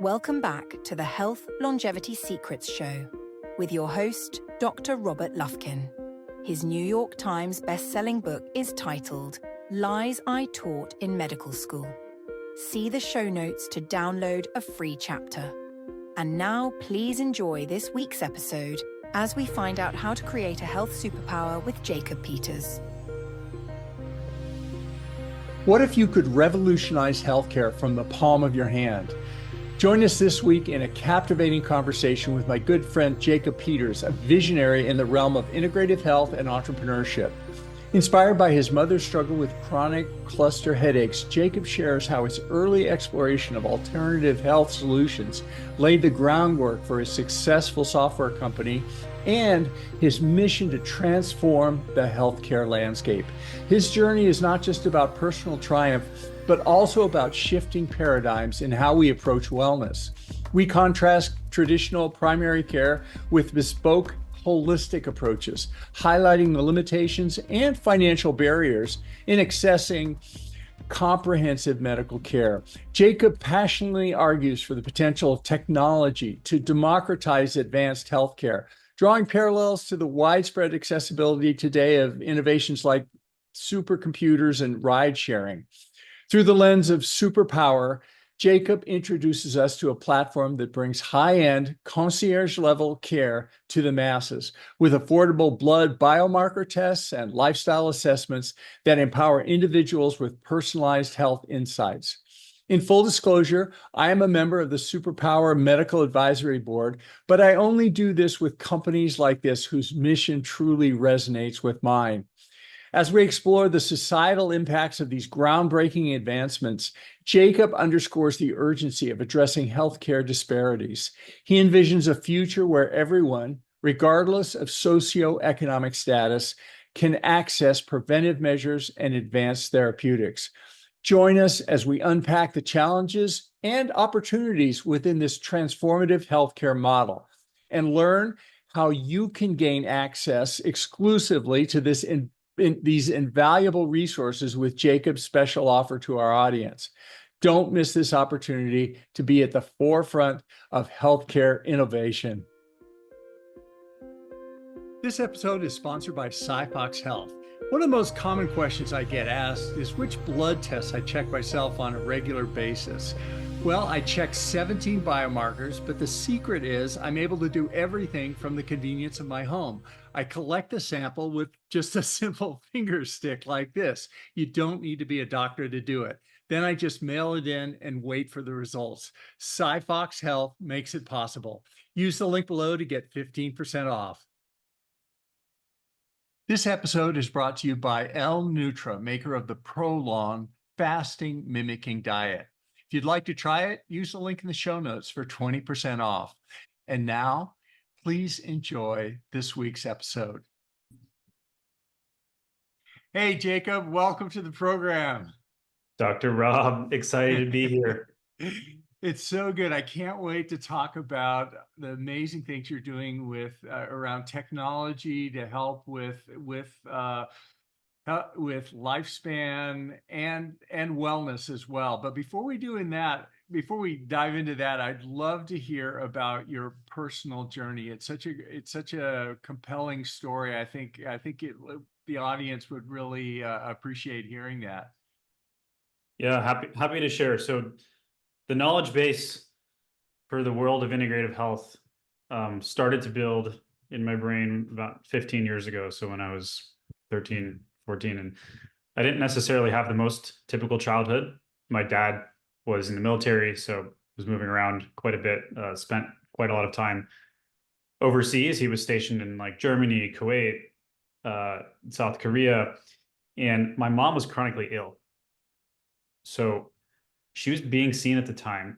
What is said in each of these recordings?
Welcome back to the Health Longevity Secrets Show with your host, Dr. Robert Lufkin. His New York Times best-selling book is titled Lies I Taught in Medical School. See the show notes to download a free chapter. And now, please enjoy this week's episode as we find out how to create a health superpower with Jacob Peters. What if you could revolutionize healthcare from the palm of your hand? Join us this week in a captivating conversation with my good friend Jacob Peters, a visionary in the realm of integrative health and entrepreneurship. Inspired by his mother's struggle with chronic cluster headaches, Jacob shares how his early exploration of alternative health solutions laid the groundwork for his successful software company and his mission to transform the healthcare landscape. His journey is not just about personal triumph, but also about shifting paradigms in how we approach wellness. We contrast traditional primary care with bespoke, holistic approaches, highlighting the limitations and financial barriers in accessing comprehensive medical care. Jacob passionately argues for the potential of technology to democratize advanced healthcare, drawing parallels to the widespread accessibility today of innovations like supercomputers and ride sharing. Through the lens of Superpower, Jacob introduces us to a platform that brings high-end, concierge-level care to the masses with affordable blood biomarker tests and lifestyle assessments that empower individuals with personalized health insights. In full disclosure, I am a member of the Superpower Medical Advisory Board, but I only do this with companies like this whose mission truly resonates with mine. As we explore the societal impacts of these groundbreaking advancements, Jacob underscores the urgency of addressing healthcare disparities. He envisions a future where everyone, regardless of socioeconomic status, can access preventive measures and advanced therapeutics. Join us as we unpack the challenges and opportunities within this transformative healthcare model and learn how you can gain access exclusively to these invaluable resources with Jacob's special offer to our audience. Don't miss this opportunity to be at the forefront of healthcare innovation. This episode is sponsored by SciFox Health. One of the most common questions I get asked is which blood tests I check myself on a regular basis. Well, I check 17 biomarkers, but the secret is I'm able to do everything from the convenience of my home. I collect the sample with just a simple finger stick like this. You don't need to be a doctor to do it. Then I just mail it in and wait for the results. SciFox Health makes it possible. Use the link below to get 15% off. This episode is brought to you by L Nutra, maker of the Prolong fasting mimicking diet. If you'd like to try it, use the link in the show notes for 20% off. And now, please enjoy this week's episode. Hey, Jacob, welcome to the program. Dr. Rob, excited to be here. It's so good. I can't wait to talk about the amazing things you're doing with around technology to help with lifespan and wellness as well. But before we dive into that, I'd love to hear about your personal journey. It's such a compelling story. I think the audience would really appreciate hearing that. Yeah, happy to share. So the knowledge base for the world of integrative health started to build in my brain about 15 years ago. So when I was 13, 14, and I didn't necessarily have the most typical childhood. My dad was in the military, so was moving around quite a bit, spent quite a lot of time overseas. He was stationed in like Germany, Kuwait, South Korea, and my mom was chronically ill. So she was being seen at the time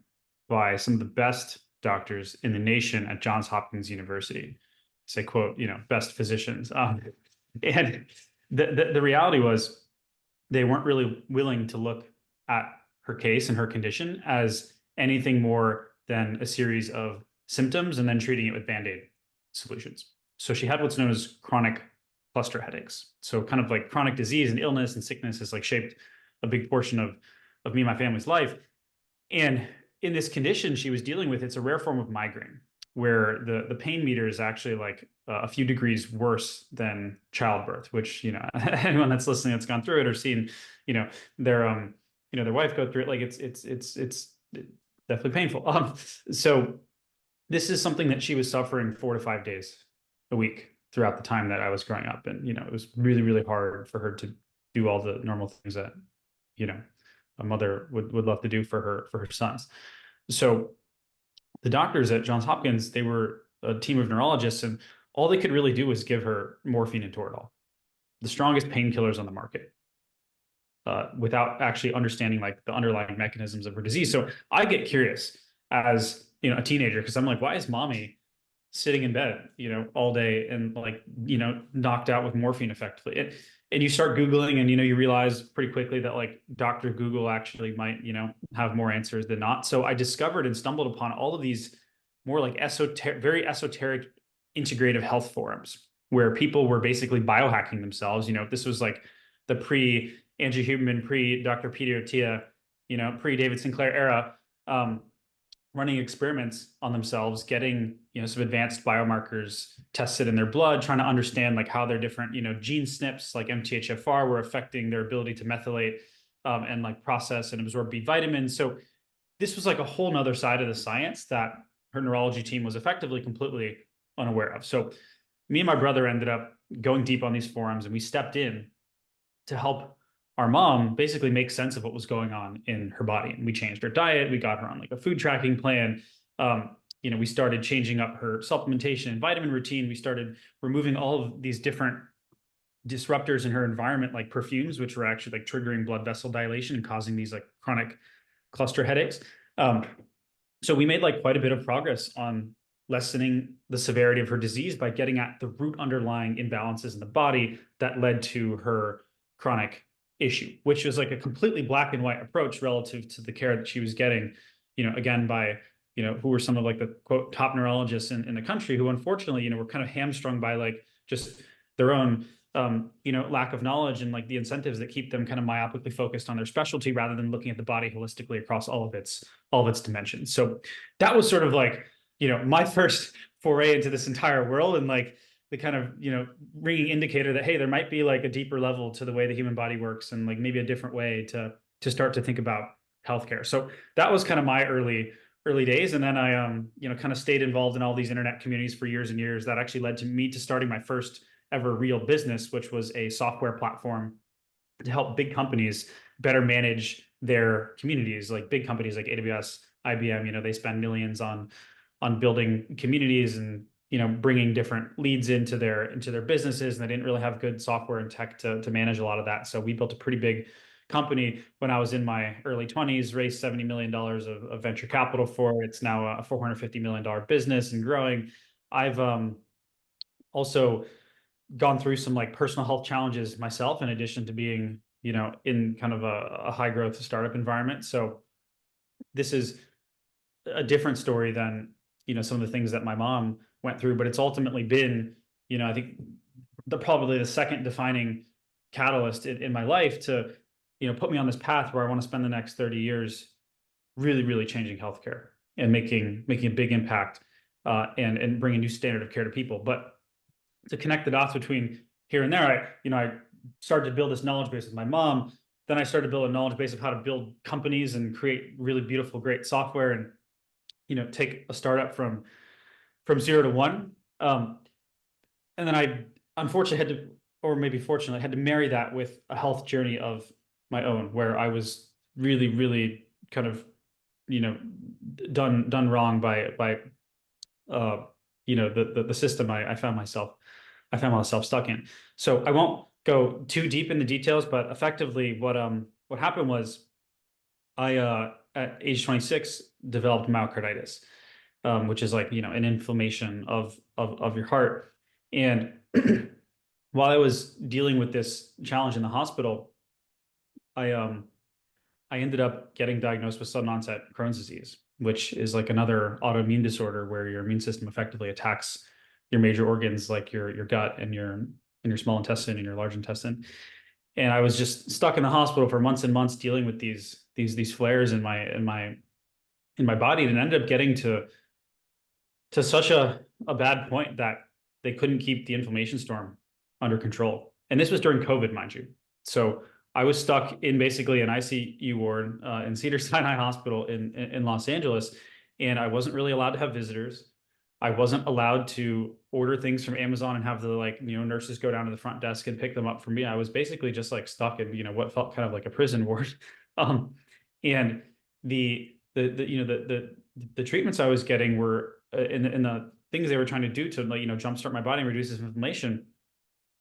by some of the best doctors in the nation at Johns Hopkins University. Say, quote, best physicians. And the reality was they weren't really willing to look at her case and her condition as anything more than a series of symptoms and then treating it with Band-Aid solutions. So she had what's known as chronic cluster headaches. So kind of like chronic disease and illness and sickness has like shaped a big portion of me and my family's life. And in this condition she was dealing with, it's a rare form of migraine where the pain meter is actually like a few degrees worse than childbirth, which, you know, anyone that's listening that's gone through it or seen, you know, their their wife go through it, like it's definitely painful. So this is something that she was suffering 4 to 5 days a week throughout the time that I was growing up. And, you know, it was really, really hard for her to do all the normal things that, you know, a mother would love to do for her sons. So the doctors at Johns Hopkins, they were a team of neurologists, and all they could really do was give her morphine and Toradol, the strongest painkillers on the market, without actually understanding like the underlying mechanisms of her disease. So I get curious as, you know, a teenager, because I'm like, why is mommy sitting in bed, you know, all day and like, you know, knocked out with morphine effectively? And you start Googling, and, you know, you realize pretty quickly that like Dr. Google actually might, you know, have more answers than not. So I discovered and stumbled upon all of these more like very esoteric integrative health forums where people were basically biohacking themselves. You know, this was like the pre-Andrew Huberman, pre-Dr. Peter Attia, you know, pre-David Sinclair era, running experiments on themselves, getting, you know, some advanced biomarkers tested in their blood, trying to understand like how their different, you know, gene SNPs like MTHFR were affecting their ability to methylate and like process and absorb B vitamins. So this was like a whole nother side of the science that her neurology team was effectively completely unaware of. So me and my brother ended up going deep on these forums, and we stepped in to help our mom basically make sense of what was going on in her body. And we changed her diet. We got her on like a food tracking plan. You know, we started changing up her supplementation and vitamin routine. We started removing all of these different disruptors in her environment, like perfumes, which were actually like triggering blood vessel dilation and causing these like chronic cluster headaches. So we made like quite a bit of progress on lessening the severity of her disease by getting at the root underlying imbalances in the body that led to her chronic issue, which was like a completely black and white approach relative to the care that she was getting, you know, again, by, you know, who were some of like the quote top neurologists in the country, who unfortunately, you know, were kind of hamstrung by like just their own, you know, lack of knowledge and like the incentives that keep them kind of myopically focused on their specialty rather than looking at the body holistically across all of its dimensions. So that was sort of like, you know, my first foray into this entire world, and like the kind of, you know, ringing indicator that, hey, there might be like a deeper level to the way the human body works, and like maybe a different way to start to think about healthcare. So that was kind of my early days. And then I, you know, kind of stayed involved in all these internet communities for years and years. That actually led to me to starting my first ever real business, which was a software platform to help big companies better manage their communities. Like big companies like AWS, IBM, you know, they spend millions on building communities and, you know, bringing different leads into their businesses, and they didn't really have good software and tech to manage a lot of that. So we built a pretty big company when I was in my early 20s, raised $70 million of venture capital for it. It's now a $450 million business and growing. I've also gone through some like personal health challenges myself, in addition to being, you know, in kind of a high growth startup environment. So this is a different story than, you know, some of the things that my mom went through, but it's ultimately been, you know, I think probably the second defining catalyst in my life to, you know, put me on this path where I want to spend the next 30 years really, really changing healthcare and making a big impact and bring a new standard of care to people. But to connect the dots between here and there, I started to build this knowledge base with my mom. Then I started to build a knowledge base of how to build companies and create really beautiful, great software, and, you know, take a startup from 0 to 1. And then I unfortunately fortunately had to marry that with a health journey of my own, where I was really, really kind of, you know, done wrong by you know, the system I found myself stuck in. So I won't go too deep in the details, but effectively what happened was I at age 26 developed myocarditis, which is like, you know, an inflammation of your heart. And while I was dealing with this challenge in the hospital, I ended up getting diagnosed with sudden onset Crohn's disease, which is like another autoimmune disorder where your immune system effectively attacks your major organs, like your gut and your small intestine and your large intestine. And I was just stuck in the hospital for months and months dealing with these flares in my in my body, and it ended up getting to such a bad point that they couldn't keep the inflammation storm under control. And this was during COVID, mind you. So I was stuck in basically an ICU ward in Cedars-Sinai Hospital in Los Angeles, and I wasn't really allowed to have visitors. I wasn't allowed to order things from Amazon and have the nurses go down to the front desk and pick them up for me. I was basically just like stuck in what felt kind of like a prison ward. And the treatments I was getting were in the things they were trying to do to jumpstart my body and reduce this inflammation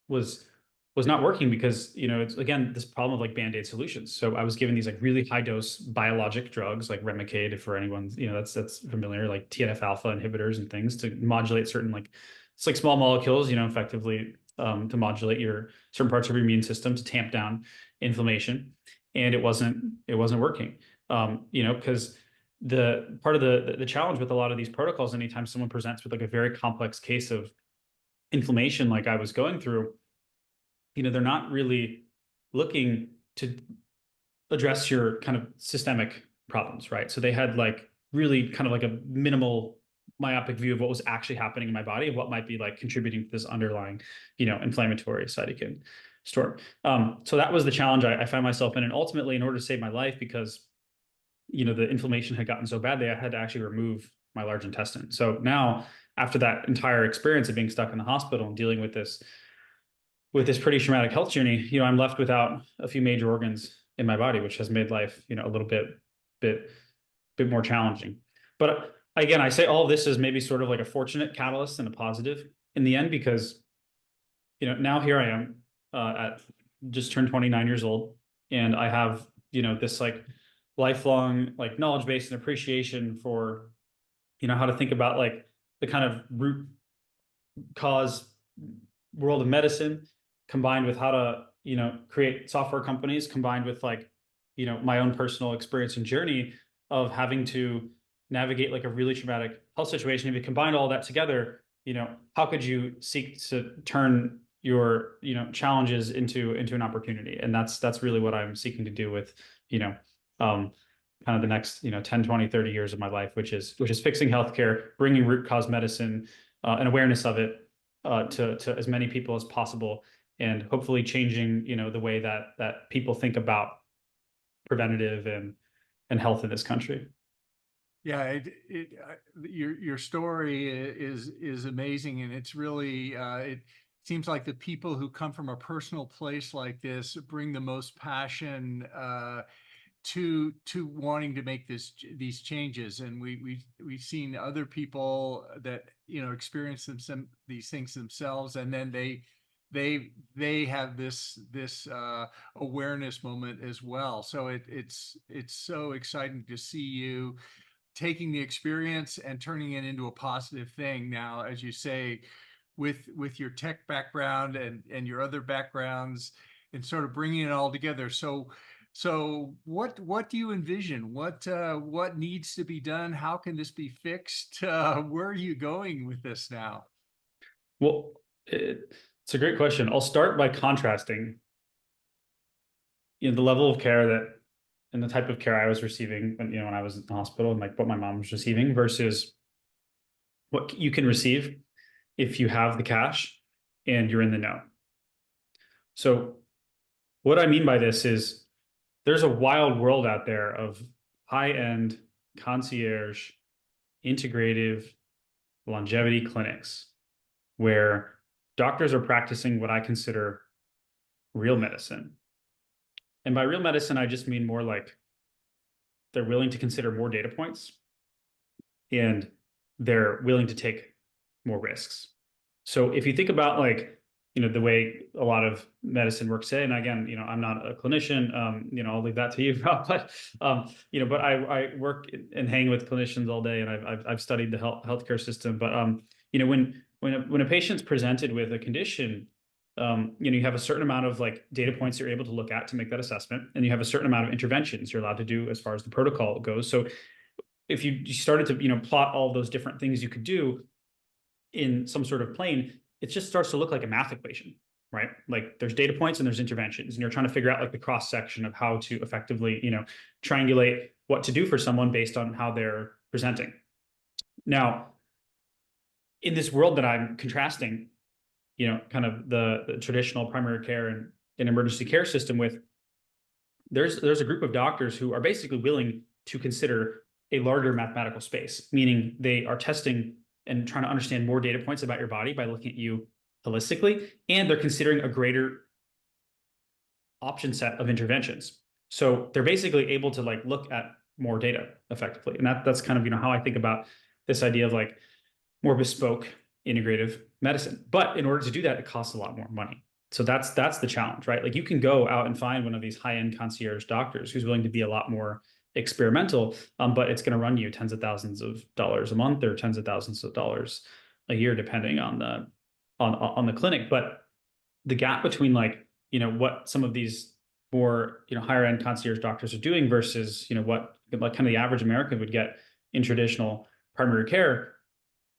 was not working because it's again this problem of like band-aid solutions. So I was given these like really high dose biologic drugs like Remicade, for anyone that's familiar, like TNF alpha inhibitors and things to modulate certain it's like small molecules effectively to modulate your certain parts of your immune system to tamp down inflammation, and it wasn't working because the part of the challenge with a lot of these protocols, anytime someone presents with like a very complex case of inflammation like I was going through, they're not really looking to address your kind of systemic problems, right? So they had like really kind of like a minimal myopic view of what was actually happening in my body and what might be like contributing to this underlying, inflammatory cytokine storm. So that was the challenge I found myself in. And ultimately, in order to save my life, because, the inflammation had gotten so bad, I had to actually remove my large intestine. So now, after that entire experience of being stuck in the hospital and dealing with this pretty traumatic health journey, I'm left without a few major organs in my body, which has made life, a little bit more challenging. But again, I say all of this is maybe sort of like a fortunate catalyst and a positive in the end, because, now here I am at just turned 29 years old, and I have, this like lifelong like knowledge base and appreciation for, how to think about like the kind of root cause world of medicine, combined with how to create software companies, combined with like my own personal experience and journey of having to navigate like a really traumatic health situation. If you combine all that together, how could you seek to turn your challenges into an opportunity? And that's really what I'm seeking to do with kind of the next 10, 20, 30 years of my life, which is fixing healthcare, bringing root cause medicine and awareness of it to as many people as possible, and hopefully changing the way that people think about preventative and health in this country. Yeah, your story is amazing, and it's really it seems like the people who come from a personal place like this bring the most passion to wanting to make these changes. And we've seen other people that experience these things themselves, and then they have this awareness moment as well. So it's so exciting to see you taking the experience and turning it into a positive thing now, as you say, with your tech background and your other backgrounds, and sort of bringing it all together. So what do you envision? What needs to be done? How can this be fixed? Where are you going with this now? Well, it's a great question. I'll start by contrasting the level of care and the type of care I was receiving when I was in the hospital, and like what my mom was receiving, versus what you can receive if you have the cash and you're in the know. So what I mean by this is there's a wild world out there of high-end concierge, integrative longevity clinics where doctors are practicing what I consider real medicine. And by real medicine, I just mean more like they're willing to consider more data points, and they're willing to take more risks. So if you think about like, the way a lot of medicine works today, and again, I'm not a clinician, I'll leave that to you, Rob, but I work and hang with clinicians all day, and I've studied the healthcare system. But when a patient's presented with a condition, you have a certain amount of like data points you're able to look at to make that assessment, and you have a certain amount of interventions you're allowed to do as far as the protocol goes. So if you started to plot all those different things you could do in some sort of plane, it just starts to look like a math equation, right? Like there's data points and there's interventions, and you're trying to figure out like the cross section of how to effectively triangulate what to do for someone based on how they're presenting. Now, in this world that I'm contrasting, kind of the traditional primary care and emergency care system with, there's a group of doctors who are basically willing to consider a larger mathematical space, meaning they are testing and trying to understand more data points about your body by looking at you holistically, and they're considering a greater option set of interventions. So they're basically able to like look at more data effectively. And that's kind of, how I think about this idea of like more bespoke integrative medicine. But in order to do that, it costs a lot more money. So that's the challenge, right? Like you can go out and find one of these high-end concierge doctors who's willing to be a lot more experimental, but it's going to run you tens of thousands of dollars a month or tens of thousands of dollars a year, depending on the clinic. But the gap between like, what some of these more, higher end concierge doctors are doing versus, what like kind of the average American would get in traditional primary care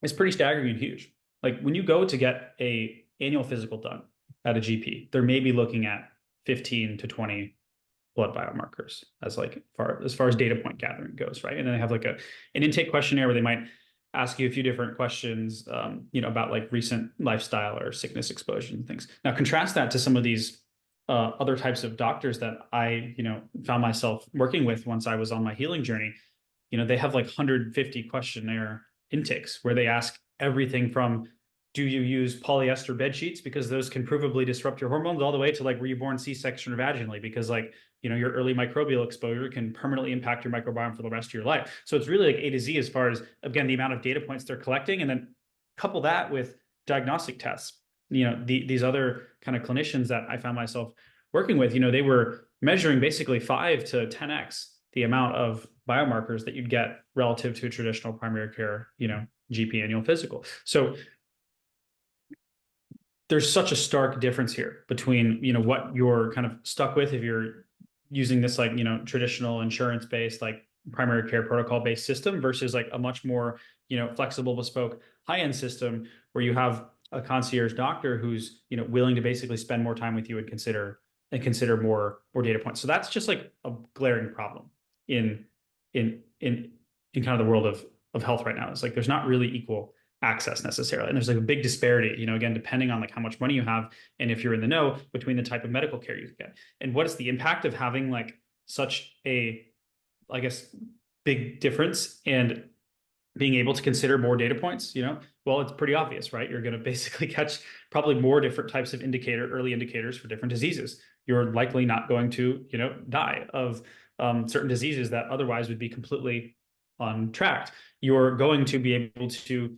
is pretty staggering and huge. Like when you go to get a annual physical done at a GP, they're maybe looking at 15 to 20 blood biomarkers as far as data point gathering goes, right? And then they have like an intake questionnaire where they might ask you a few different questions, about like recent lifestyle or sickness exposure and things. Now contrast that to some of these other types of doctors that I, found myself working with once I was on my healing journey. They have like 150 questionnaire intakes where they ask everything from, do you use polyester bed sheets because those can provably disrupt your hormones, all the way to like, were you born C-section or vaginally because like, your early microbial exposure can permanently impact your microbiome for the rest of your life. So it's really like A to Z as far as, again, the amount of data points they're collecting, and then couple that with diagnostic tests. These other kind of clinicians that I found myself working with, they were measuring basically 5 to 10x the amount of biomarkers that you'd get relative to a traditional primary care, GP annual physical. So there's such a stark difference here between, what you're kind of stuck with if you're using this like, traditional insurance-based, like primary care protocol-based system versus like a much more, flexible, bespoke, high-end system where you have a concierge doctor who's, willing to basically spend more time with you and consider more data points. So that's just like a glaring problem in kind of the world of health right now. It's like there's not really equal access necessarily, and there's like a big disparity, again, depending on like how much money you have and if you're in the know, between the type of medical care you get. And what is the impact of having like such a, I guess, big difference and being able to consider more data points? Well, it's pretty obvious, right? You're going to basically catch probably more different types of early indicators for different diseases. You're likely not going to, die of certain diseases that otherwise would be completely untracked. You're going to be able to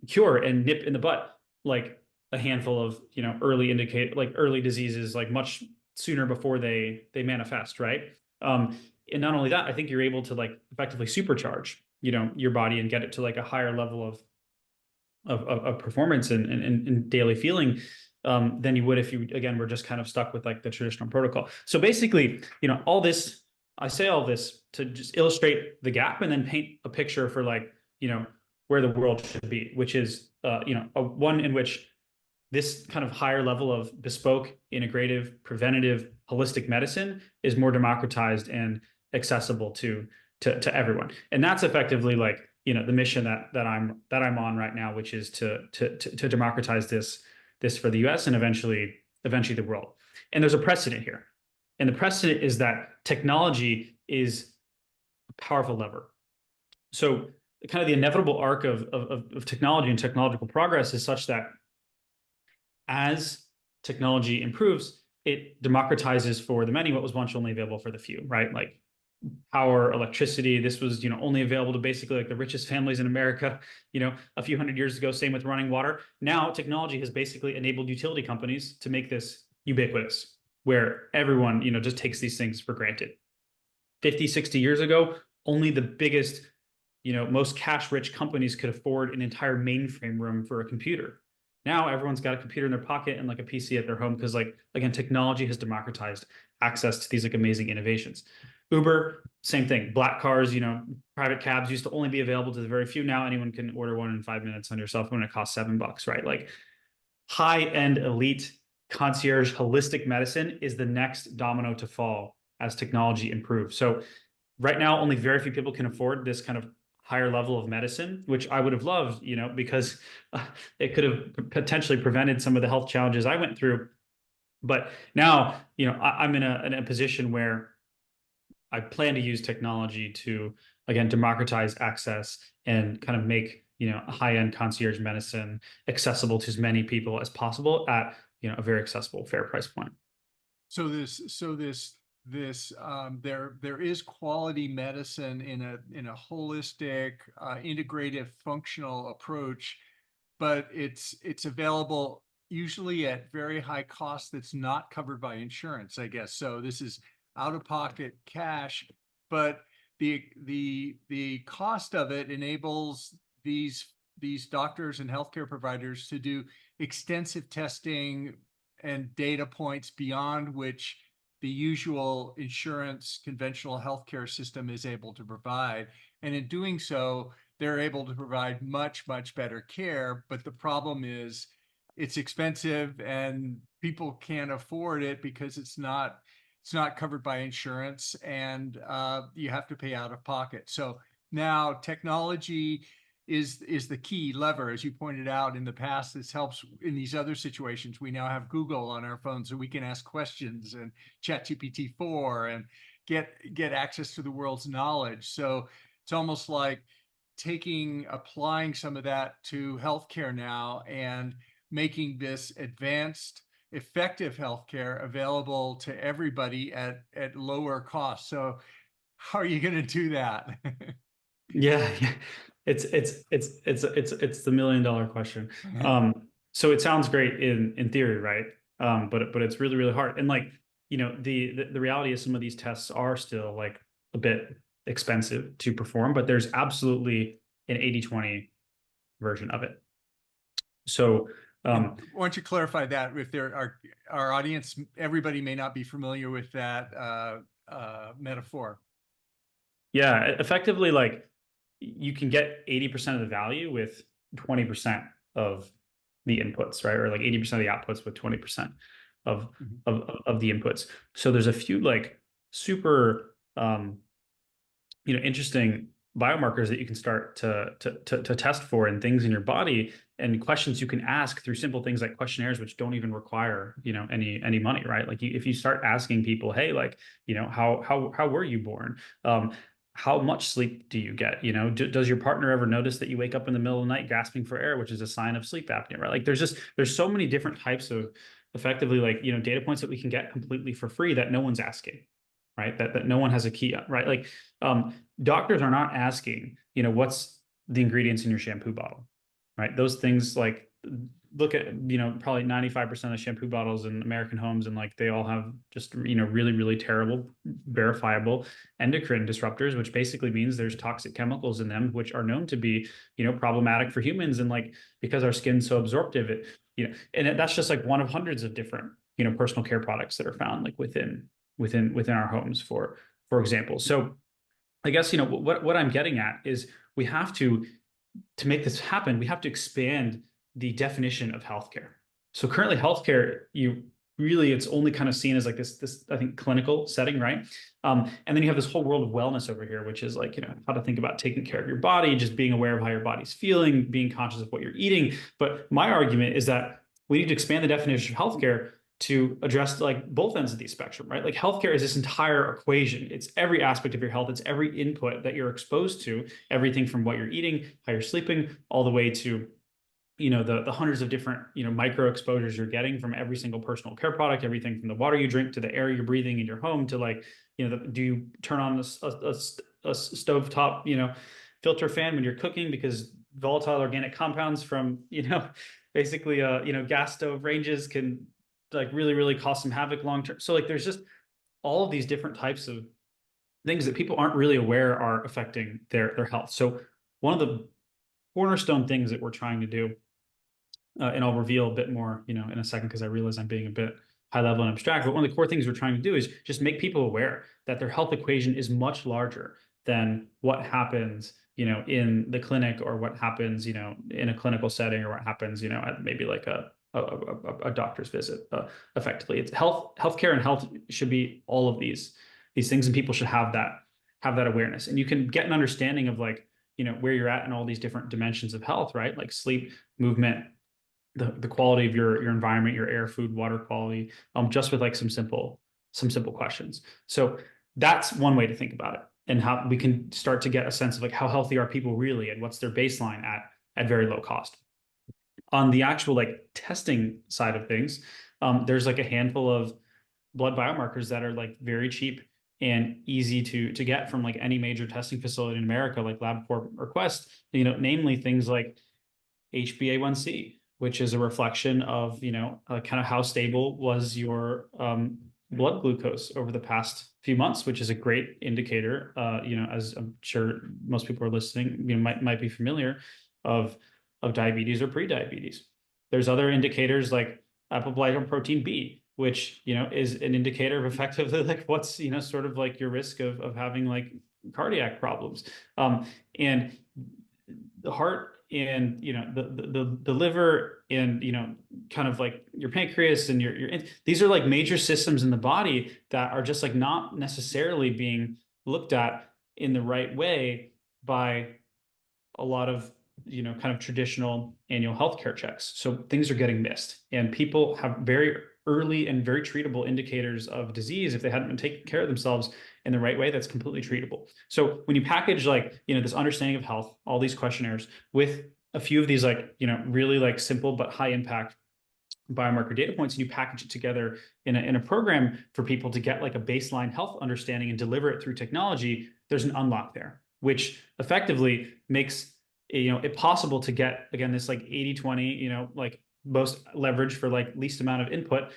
cure and nip in the butt like a handful of early diseases like much sooner before they manifest, right? And not only that, I think you're able to like effectively supercharge your body and get it to like a higher level of performance and daily feeling than you would if you, again, were just kind of stuck with like the traditional protocol. So basically, I say all this to just illustrate the gap and then paint a picture for like, where the world should be, which is, a one in which this kind of higher level of bespoke, integrative, preventative, holistic medicine is more democratized and accessible to everyone. And that's effectively like, the mission that I'm on right now, which is to democratize this for the US and eventually the world. And there's a precedent here. And the precedent is that technology is a powerful lever. So kind of the inevitable arc of technology and technological progress is such that as technology improves, it democratizes for the many what was once only available for the few, right? Like power, electricity, this was, only available to basically like the richest families in America, a few hundred years ago. Same with running water. Now technology has basically enabled utility companies to make this ubiquitous, where everyone, just takes these things for granted. 50, 60 years ago, only the biggest, most cash-rich companies could afford an entire mainframe room for a computer. Now everyone's got a computer in their pocket and like a PC at their home because, like, again, technology has democratized access to these like amazing innovations. Uber, same thing. Black cars, private cabs used to only be available to the very few. Now anyone can order one in 5 minutes on your cell phone. It costs $7, right? Like high-end elite concierge holistic medicine is the next domino to fall as technology improves. So right now, only very few people can afford this kind of higher level of medicine, which I would have loved, because it could have potentially prevented some of the health challenges I went through. But now, I'm in a position where I plan to use technology to, again, democratize access and kind of make, high-end concierge medicine accessible to as many people as possible at, a very accessible, fair price point. So there is quality medicine in a holistic, integrative, functional approach, but it's available usually at very high cost that's not covered by insurance, I guess. So this is out-of-pocket cash, but the cost of it enables these doctors and healthcare providers to do extensive testing and data points beyond which the usual insurance conventional healthcare system is able to provide. And in doing so, they're able to provide much better care. But the problem is it's expensive and people can't afford it because it's not covered by insurance, and you have to pay out of pocket. So now technology is the key lever. As you pointed out in the past, this helps in these other situations. We now have Google on our phones, so we can ask questions, and ChatGPT-4, and get access to the world's knowledge. So it's almost like applying some of that to healthcare now and making this advanced, effective healthcare available to everybody at lower cost. So how are you going to do that? Yeah. It's the $1 million question. So it sounds great in theory, right? But it's really, really hard. And the reality is some of these tests are still like a bit expensive to perform, but there's absolutely an 80-20 version of it. So why don't you clarify that? If there are our audience, everybody may not be familiar with that metaphor. Yeah, effectively, you can get 80% of the value with 20% of the inputs, right? Or 80% of the outputs with 20% of the inputs. So there's a few super interesting biomarkers that you can start to test for, and things in your body, and questions you can ask through simple things like questionnaires, which don't even require any money, right? If you start asking people, hey, how were you born? How much sleep do you get? Does your partner ever notice that you wake up in the middle of the night gasping for air, which is a sign of sleep apnea, right? There's so many different types of effectively data points that we can get completely for free that no one's asking, right? That no one has a key on, right? Doctors are not asking, what's the ingredients in your shampoo bottle, right? Those things, look at, probably 95% of shampoo bottles in American homes, and they all have just, really, really terrible, verifiable endocrine disruptors, which basically means there's toxic chemicals in them, which are known to be, problematic for humans. And because our skin's so absorptive, and that's just one of hundreds of different, personal care products that are found within our homes, for example. So I guess, what I'm getting at is we have to make this happen, we have to expand the definition of healthcare. So currently healthcare, it's only kind of seen as this, I think, clinical setting, right? And then you have this whole world of wellness over here, which is how to think about taking care of your body, just being aware of how your body's feeling, being conscious of what you're eating. But my argument is that we need to expand the definition of healthcare to address both ends of the spectrum, right? Healthcare is this entire equation. It's every aspect of your health. It's every input that you're exposed to, everything from what you're eating, how you're sleeping, all the way to the hundreds of different micro exposures you're getting from every single personal care product, everything from the water you drink to the air you're breathing in your home to do you turn on a stovetop filter fan when you're cooking, because volatile organic compounds from basically gas stove ranges can really, really cause some havoc long term. So there's just all of these different types of things that people aren't really aware are affecting their health. So one of the cornerstone things that we're trying to do, and I'll reveal a bit more in a second, because I realize I'm being a bit high level and abstract, but one of the core things we're trying to do is just make people aware that their health equation is much larger than what happens in the clinic, or what happens in a clinical setting, or what happens at maybe a doctor's visit. Effectively, it's healthcare, and health should be all of these things, and people should have that have that awareness, and you can get an understanding of like, where you're at in all these different dimensions of health, right? Like sleep, movement, the quality of your environment, your air, food, water quality, just with like some simple questions. So that's one way to think about it, and how we can start to get a sense of like how healthy are people really, and what's their baseline at very low cost. On the actual like testing side of things, there's like a handful of blood biomarkers that are like very cheap and easy to get from like any major testing facility in America, like LabCorp or Quest, namely things like HbA1c, which is a reflection of, kind of how stable was your blood glucose over the past few months, which is a great indicator, as I'm sure most people are listening, might be familiar of diabetes or pre-diabetes. There's other indicators like apolipoprotein B, which, is an indicator of effectively like what's, sort of like your risk of having like cardiac problems. And the heart and, the liver and, kind of like your pancreas and these are like major systems in the body that are just like not necessarily being looked at in the right way by a lot of, kind of traditional annual healthcare checks. So things are getting missed, and people have very early and very treatable indicators of disease if they hadn't been taking care of themselves in the right way. That's completely treatable. So when you package like, this understanding of health, all these questionnaires with a few of these like, really like simple but high impact biomarker data points, and you package it together in a program for people to get like a baseline health understanding and deliver it through technology, there's an unlock there, which effectively makes it possible to get, again, this like 80-20, like most leverage for like least amount of input,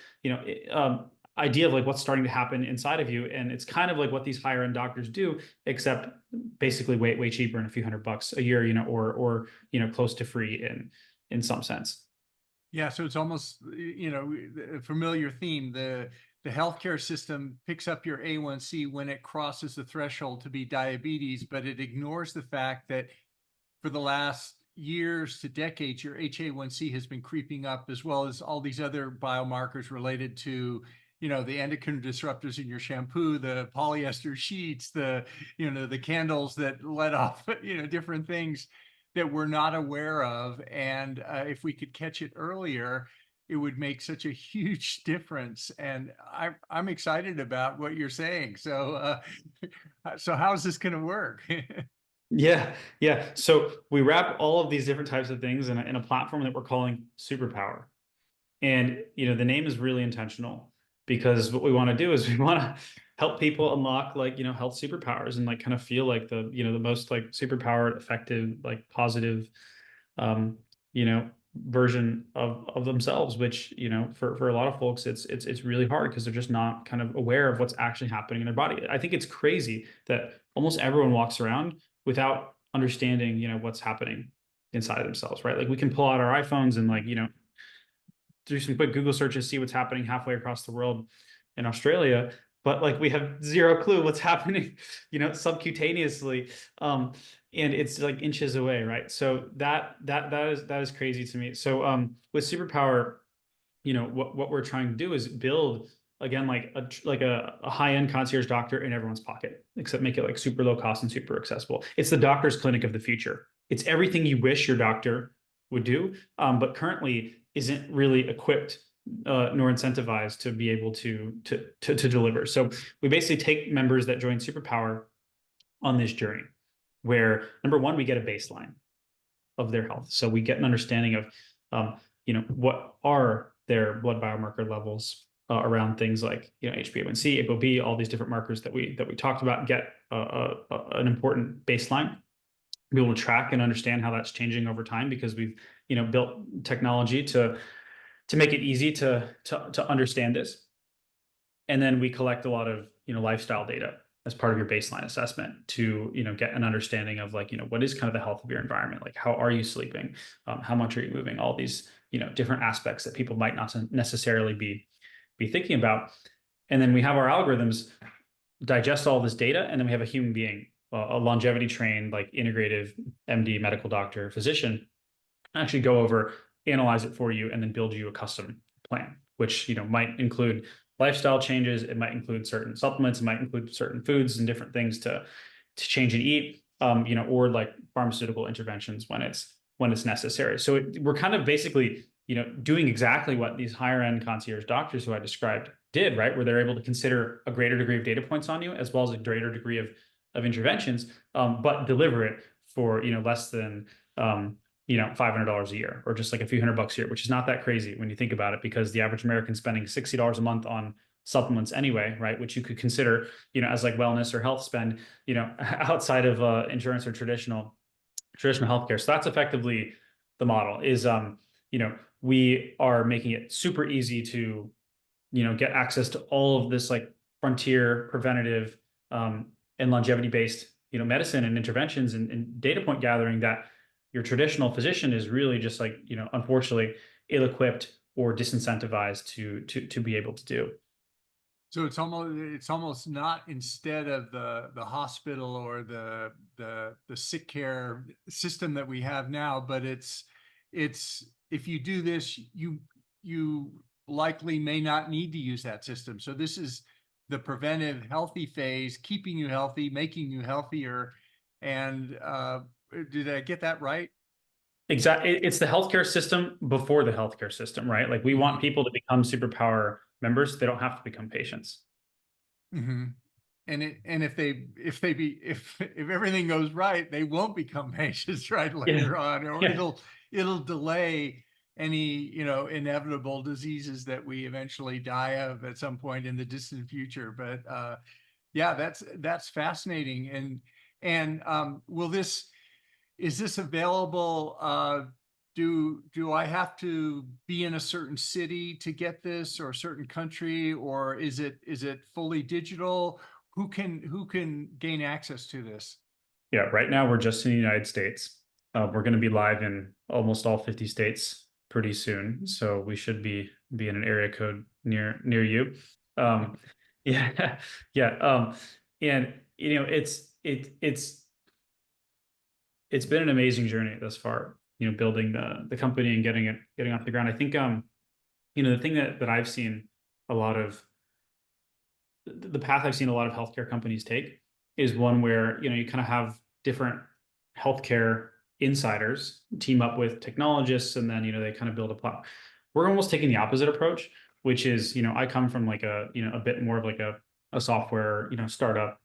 idea of like what's starting to happen inside of you. And it's kind of like what these higher end doctors do, except basically way cheaper and a few $100 a year, or close to free in some sense. Yeah, so it's almost, a familiar theme. The healthcare system picks up your A1C when it crosses the threshold to be diabetes, but it ignores the fact that for the last years to decades, your HA1C has been creeping up, as well as all these other biomarkers related to, the endocrine disruptors in your shampoo, the polyester sheets, the candles that let off, different things that we're not aware of. And if we could catch it earlier, it would make such a huge difference. And I'm excited about what you're saying. So, so how's this going to work? Yeah. So we wrap all of these different types of things in a platform that we're calling Superpower. And, the name is really intentional, because what we want to do is we want to help people unlock like, health superpowers, and like kind of feel like the most like superpowered, effective, like positive, version of themselves, which, for a lot of folks, it's really hard because they're just not kind of aware of what's actually happening in their body. I think it's crazy that almost everyone walks around without understanding, what's happening inside themselves, right? Like we can pull out our iPhones and like, do some quick Google searches, see what's happening halfway across the world in Australia, but like we have zero clue what's happening, subcutaneously. And it's like inches away, right? So that is crazy to me. So with Superpower, what we're trying to do is build, again, like a high-end concierge doctor in everyone's pocket, except make it like super low cost and super accessible. It's the doctor's clinic of the future. It's everything you wish your doctor would do, but currently isn't really equipped nor incentivized to be able to deliver. So we basically take members that join Superpower on this journey, where number one, we get a baseline of their health. So we get an understanding of, what are their blood biomarker levels around things like, HbA1c, ApoB, all these different markers that we talked about, get an important baseline, be able to track and understand how that's changing over time, because we've, built technology to make it easy to understand this. And then we collect a lot of, lifestyle data as part of your baseline assessment to, get an understanding of like, what is kind of the health of your environment? Like, how are you sleeping? How much are you moving? All these, different aspects that people might not necessarily be thinking about. And then we have our algorithms digest all this data, and then we have a human being, a longevity trained, like integrative MD, medical doctor, physician, actually go over, analyze it for you, and then build you a custom plan, which, might include lifestyle changes. It might include certain supplements. It might include certain foods and different things to to change and eat, or like pharmaceutical interventions when it's necessary. So we're kind of basically, doing exactly what these higher end concierge doctors who I described did, right? Where they're able to consider a greater degree of data points on you, as well as a greater degree of interventions, but deliver it for, less than, $500 a year, or just like a few $100 a year, which is not that crazy when you think about it, because the average American spending $60 a month on supplements anyway, right? Which you could consider, as like wellness or health spend, outside of insurance or traditional healthcare. So that's effectively the model is, we are making it super easy to, get access to all of this like frontier preventative, and longevity based, medicine and interventions and data point gathering that your traditional physician is really just like, unfortunately ill-equipped or disincentivized to be able to do. So it's almost not, instead of the hospital or the sick care system that we have now, but it's if you do this, you likely may not need to use that system. So this is the preventive healthy phase, keeping you healthy, making you healthier. And did I get that right? Exactly. It's the healthcare system before the healthcare system, right? Like we want people to become superpower members. They don't have to become patients. Mm-hmm. And if everything goes right, they won't become patients right later on, or it'll delay any, inevitable diseases that we eventually die of at some point in the distant future. But yeah, that's fascinating. And is this available? Do I have to be in a certain city to get this, or a certain country, or is it fully digital? Who can gain access to this? Yeah, right now we're just in the United States. We're going to be live in almost all 50 states pretty soon, so we should be in an area code near you. Yeah, yeah, and it's been an amazing journey thus far. Building the company and getting off the ground. I think the thing that I've seen a lot of the path I've seen a lot of healthcare companies take is one where you kind of have different healthcare insiders team up with technologists, and then they kind of build a platform. We're almost taking the opposite approach, which is I come from like a bit more of like a software startup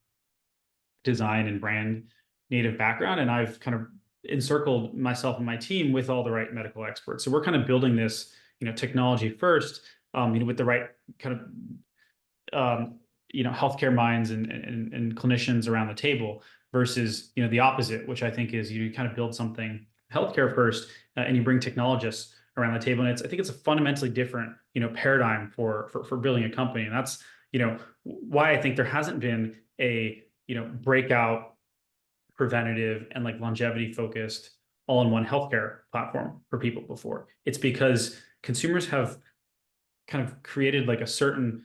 design and brand native background, and I've kind of encircled myself and my team with all the right medical experts. So we're kind of building this technology first, with the right kind of healthcare minds and clinicians around the table, versus the opposite, which I think is you kind of build something healthcare first, and you bring technologists around the table. And I think it's a fundamentally different paradigm for building a company. And that's why I think there hasn't been a breakout preventative and like longevity focused all-in-one healthcare platform for people before. It's because consumers have kind of created like a certain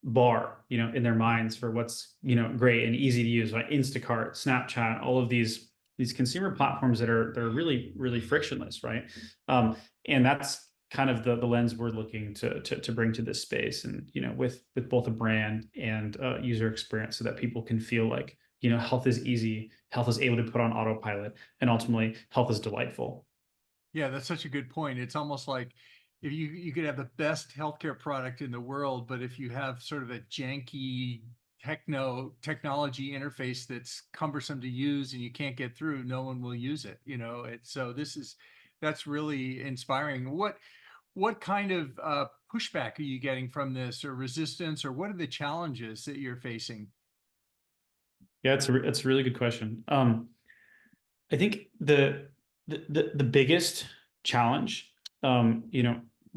bar in their minds for what's great and easy to use, like Instacart, Snapchat, all of these consumer platforms that are really frictionless, right? And that's kind of the lens we're looking to bring to this space, and with both a brand and user experience, so that people can feel like health is easy, health is able to put on autopilot, and ultimately health is delightful. Yeah, that's such a good point. It's almost like if you could have the best healthcare product in the world, but if you have sort of a janky technology interface that's cumbersome to use and you can't get through, no one will use it. So that's really inspiring. What kind of pushback are you getting from this, or resistance, or what are the challenges that you're facing? Yeah, it's a really good question. I think the biggest challenge,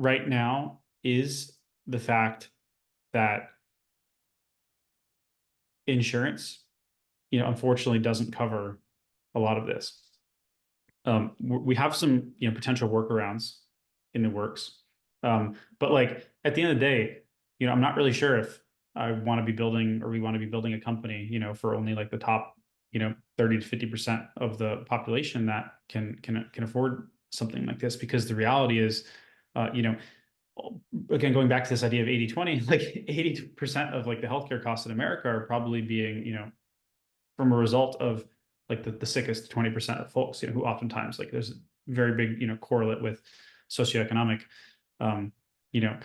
right now, is the fact that insurance, unfortunately, doesn't cover a lot of this. We have some potential workarounds in the works, but like at the end of the day, I'm not really sure if I want to be building, or we want to be building a company, for only like the top, 30 to 50% of the population that can afford something like this. Because the reality is, again, going back to this idea of 80-20, like 80% of like the healthcare costs in America are probably being, from a result of like the sickest 20% of folks, who oftentimes, like, there's a very big, correlate with socioeconomic, kind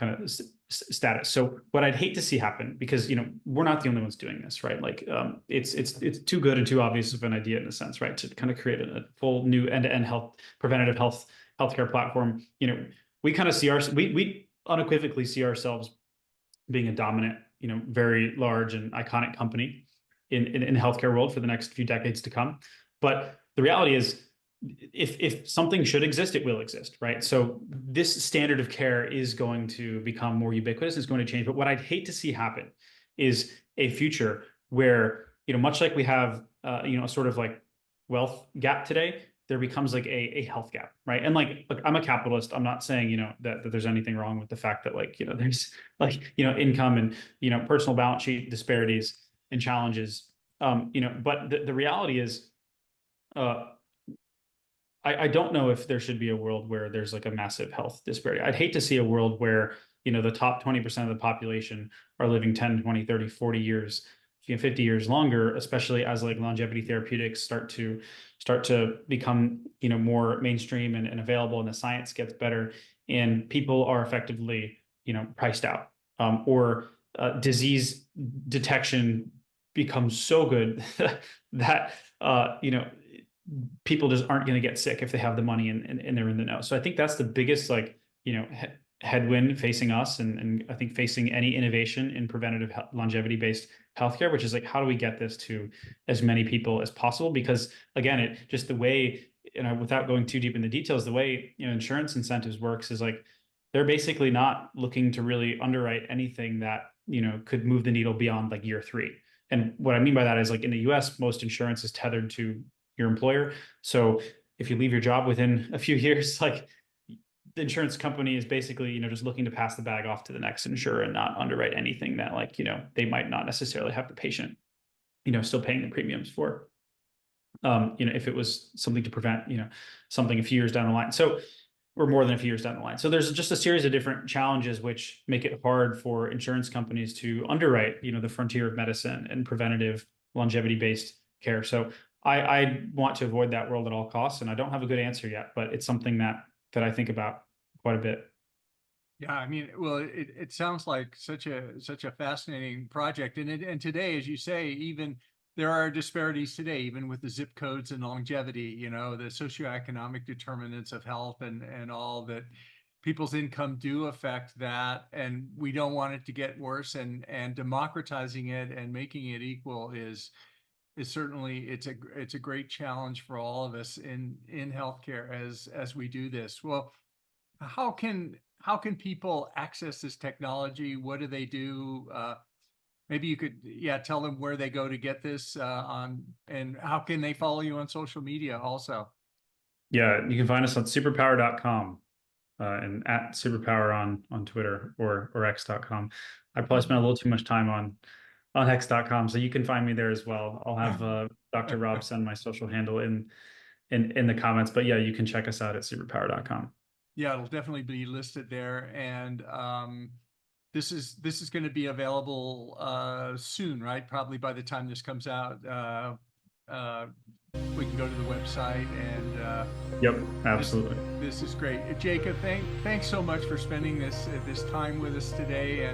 of status. So what I'd hate to see happen, because, we're not the only ones doing this, right? Like, it's too good and too obvious of an idea in a sense, right? To kind of create a full new end-to-end preventative healthcare platform. We kind of we unequivocally see ourselves being a dominant, very large and iconic company in the healthcare world for the next few decades to come. But the reality is, if something should exist, it will exist, right? So this standard of care is going to become more ubiquitous. It's going to change. But what I'd hate to see happen is a future where, much like we have, a sort of like wealth gap today, there becomes like a health gap, right? And like, look, I'm a capitalist. I'm not saying, that there's anything wrong with the fact that, like, there's like, income and, personal balance sheet disparities and challenges. But the reality is, I don't know if there should be a world where there's like a massive health disparity. I'd hate to see a world where, the top 20% of the population are living 10, 20, 30, 40 years, 50 years longer, especially as like longevity therapeutics start to become, more mainstream and available, and the science gets better, and people are effectively, priced out, or disease detection becomes so good that, people just aren't going to get sick if they have the money and they're in the know. So I think that's the biggest, like, headwind facing us, and I think facing any innovation in preventative longevity-based healthcare, which is like, how do we get this to as many people as possible? Because again, it just the way, without going too deep in the details, the way, insurance incentives works is like, they're basically not looking to really underwrite anything that, could move the needle beyond like year 3. And what I mean by that is, like, in the US, most insurance is tethered to your employer. So if you leave your job within a few years, like, the insurance company is basically, just looking to pass the bag off to the next insurer and not underwrite anything that, like, they might not necessarily have the patient, still paying the premiums for, if it was something to prevent, something a few years down the line. So, or more than a few years down the line. So there's just a series of different challenges which make it hard for insurance companies to underwrite, the frontier of medicine and preventative longevity-based care. So I want to avoid that world at all costs, and I don't have a good answer yet, but it's something that I think about quite a bit. Yeah, I mean, well, it sounds like such a fascinating project, and today, as you say, even there are disparities today, even with the zip codes and longevity, the socioeconomic determinants of health and all that. People's income do affect that, and we don't want it to get worse, and democratizing it and making it equal is certainly, it's a great challenge for all of us in healthcare as we do this. Well, how can people access this technology? What do they do? Maybe you could, tell them where they go to get this and how can they follow you on social media also? Yeah, you can find us on superpower.com and at superpower on Twitter or x.com. I probably spent a little too much time on x.com, so you can find me there as well. I'll have Dr. Rob send my social handle in the comments, but yeah, you can check us out at superpower.com. Yeah, it'll definitely be listed there, and this is going to be available soon, right? Probably by the time this comes out, we can go to the website and yep, absolutely. This is great, Jacob. Thanks so much for spending this time with us today,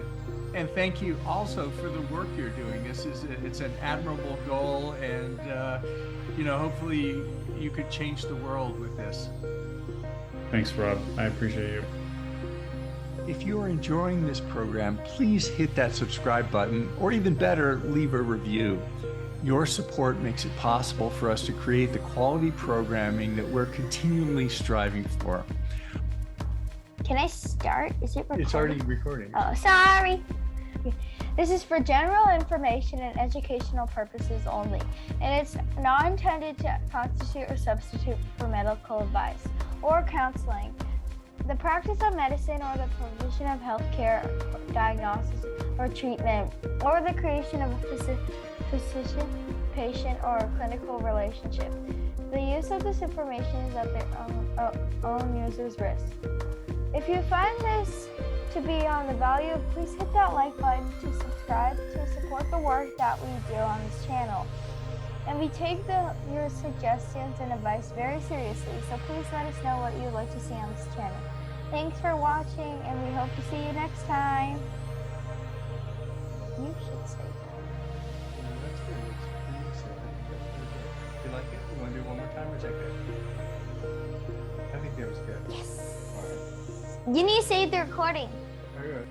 and thank you also for the work you're doing. It's an admirable goal, and hopefully you could change the world with this. Thanks, Rob. I appreciate you. If you are enjoying this program, please hit that subscribe button, or even better, leave a review. Your support makes it possible for us to create the quality programming that we're continually striving for. Can I start? Is it recording? It's already recording. Oh, sorry. This is for general information and educational purposes only, and it's not intended to constitute or substitute for medical advice or counseling, the practice of medicine, or the provision of healthcare, diagnosis, or treatment, or the creation of a physician-patient or clinical relationship. The use of this information is at their own user's risk. If you find this to be on the value, please hit that like button to subscribe to support the work that we do on this channel. And we take your suggestions and advice very seriously, so please let us know what you'd like to see on this channel. Thanks for watching, and we hope to see you next time. You should say that. Yeah, that's good. You said that. That's pretty good. You like it? You want to do it one more time, or is that good? I think that was good. Yes. All right. You need to save the recording. Very good.